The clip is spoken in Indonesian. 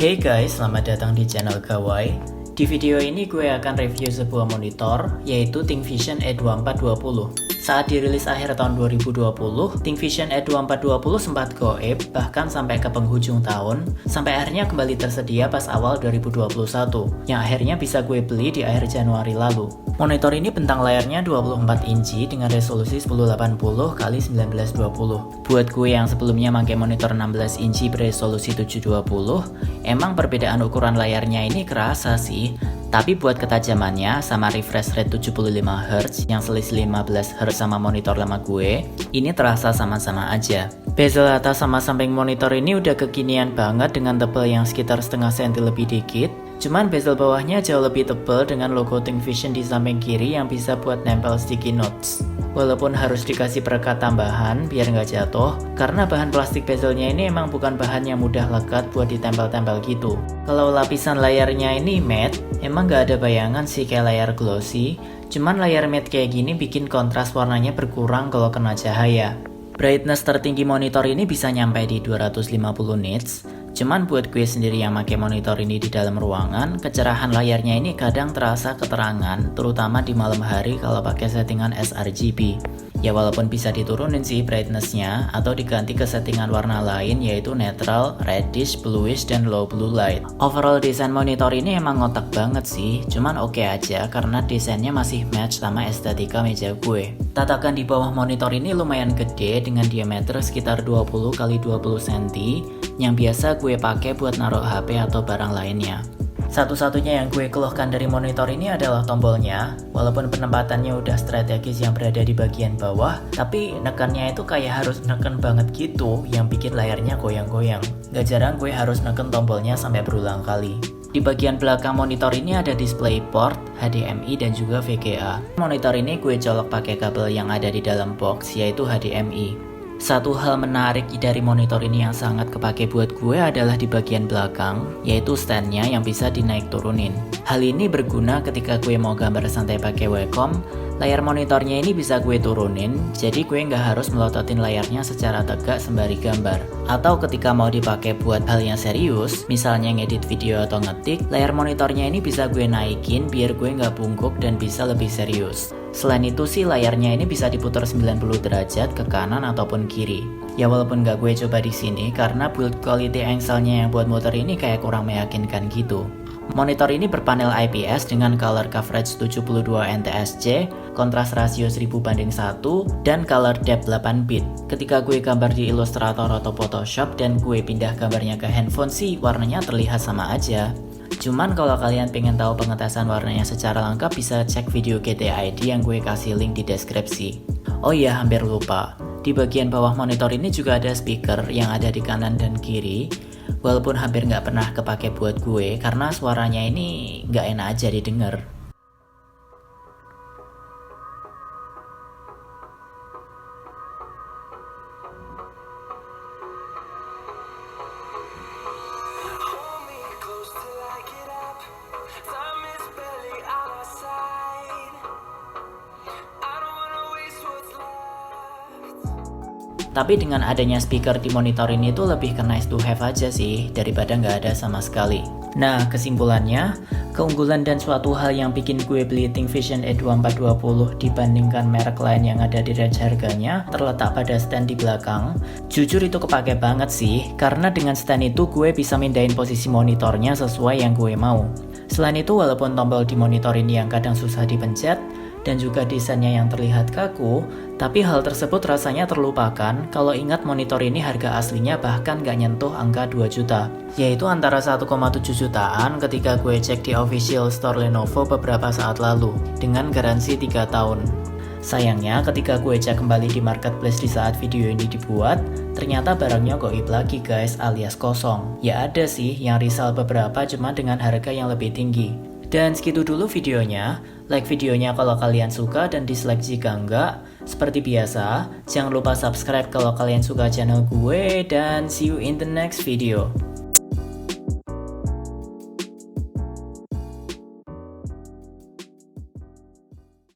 Hey guys, selamat datang di channel Gawai. Di video ini gue akan review sebuah monitor, yaitu ThinkVision E2420. Saat dirilis akhir tahun 2020, ThinkVision E2420 sempat goib, bahkan sampai ke penghujung tahun, sampai akhirnya kembali tersedia pas awal 2021, yang akhirnya bisa gue beli di akhir Januari lalu. Monitor ini bentang layarnya 24 inci dengan resolusi 1080x1920. Buat gue yang sebelumnya pakai monitor 16 inci beresolusi 720, emang perbedaan ukuran layarnya ini kerasa sih. Tapi buat ketajamannya sama refresh rate 75Hz yang selisih 15Hz sama monitor lama gue, ini terasa sama-sama aja. Bezel atas sama samping monitor ini udah kekinian banget dengan tebal yang sekitar setengah senti lebih dikit. Cuman bezel bawahnya jauh lebih tebal dengan logo ThinkVision di samping kiri yang bisa buat nempel sticky notes. Walaupun harus dikasih perekat tambahan biar nggak jatuh, karena bahan plastik bezelnya ini emang bukan bahan yang mudah lekat buat ditempel-tempel gitu. Kalau lapisan layarnya ini matte, emang nggak ada bayangan sih kayak layar glossy, cuman layar matte kayak gini bikin kontras warnanya berkurang kalau kena cahaya. Brightness tertinggi monitor ini bisa nyampe di 250 nits. Cuman buat gue sendiri yang pakai monitor ini di dalam ruangan, kecerahan layarnya ini kadang terasa keterangan, terutama di malam hari kalau pakai settingan sRGB. Ya walaupun bisa diturunin sih brightness-nya atau diganti ke settingan warna lain yaitu neutral, reddish, bluish, dan low blue light. Overall desain monitor ini emang ngotak banget sih, cuman oke aja karena desainnya masih match sama estetika meja gue. Tatakan di bawah monitor ini lumayan gede dengan diameter sekitar 20x20 cm yang biasa gue pakai buat naruh HP atau barang lainnya. Satu-satunya yang gue keluhkan dari monitor ini adalah tombolnya. Walaupun penempatannya udah strategis yang berada di bagian bawah, tapi nekannya itu kayak harus neken banget gitu, yang bikin layarnya goyang-goyang. Gak jarang gue harus neken tombolnya sampai berulang kali. Di bagian belakang monitor ini ada DisplayPort, HDMI, dan juga VGA. Monitor ini gue colok pakai kabel yang ada di dalam box, yaitu HDMI. Satu hal menarik dari monitor ini yang sangat kepake buat gue adalah di bagian belakang, yaitu standnya yang bisa dinaik turunin. Hal ini berguna ketika gue mau gambar santai pakai wacom, layar monitornya ini bisa gue turunin, jadi gue nggak harus melototin layarnya secara tegak sembari gambar. Atau ketika mau dipakai buat hal yang serius, misalnya ngedit video atau ngetik, layar monitornya ini bisa gue naikin biar gue nggak bungkuk dan bisa lebih serius. Selain itu sih layarnya ini bisa diputar 90 derajat ke kanan ataupun kiri. Ya walaupun nggak gue coba di sini karena build quality angle-nya yang buat motor ini kayak kurang meyakinkan gitu. Monitor ini berpanel IPS dengan color coverage 72 ntsc, kontras rasio 1000:1, dan color depth 8 bit. Ketika gue gambar di Illustrator atau Photoshop dan gue pindah gambarnya ke handphone sih warnanya terlihat sama aja. Cuman kalau kalian pengen tahu pengetesan warnanya secara lengkap bisa cek video GTID yang gue kasih link di deskripsi. Oh iya, hampir lupa. Di bagian bawah monitor ini juga ada speaker yang ada di kanan dan kiri. Walaupun hampir nggak pernah kepake buat gue karena suaranya ini nggak enak aja didengar. Tapi dengan adanya speaker di monitor ini tuh lebih ke nice to have aja sih daripada nggak ada sama sekali. Nah kesimpulannya, keunggulan dan suatu hal yang bikin gue beli ThinkVision E2420 dibandingkan merek lain yang ada di range harganya terletak pada stand di belakang. Jujur itu kepake banget sih, karena dengan stand itu gue bisa mindahin posisi monitornya sesuai yang gue mau. Selain itu walaupun tombol di monitor ini yang kadang susah dipencet, dan juga desainnya yang terlihat kaku, tapi hal tersebut rasanya terlupakan kalau ingat monitor ini harga aslinya bahkan gak nyentuh angka 2 juta, yaitu antara 1,7 jutaan ketika gue cek di official store Lenovo beberapa saat lalu, dengan garansi 3 tahun. Sayangnya ketika gue cek kembali di marketplace di saat video ini dibuat, ternyata barangnya goib lagi guys, alias kosong. Ya ada sih yang resell beberapa cuma dengan harga yang lebih tinggi. Dan segitu dulu videonya. Like videonya kalau kalian suka dan dislike jika enggak. Seperti biasa, jangan lupa subscribe kalau kalian suka channel gue dan see you in the next video.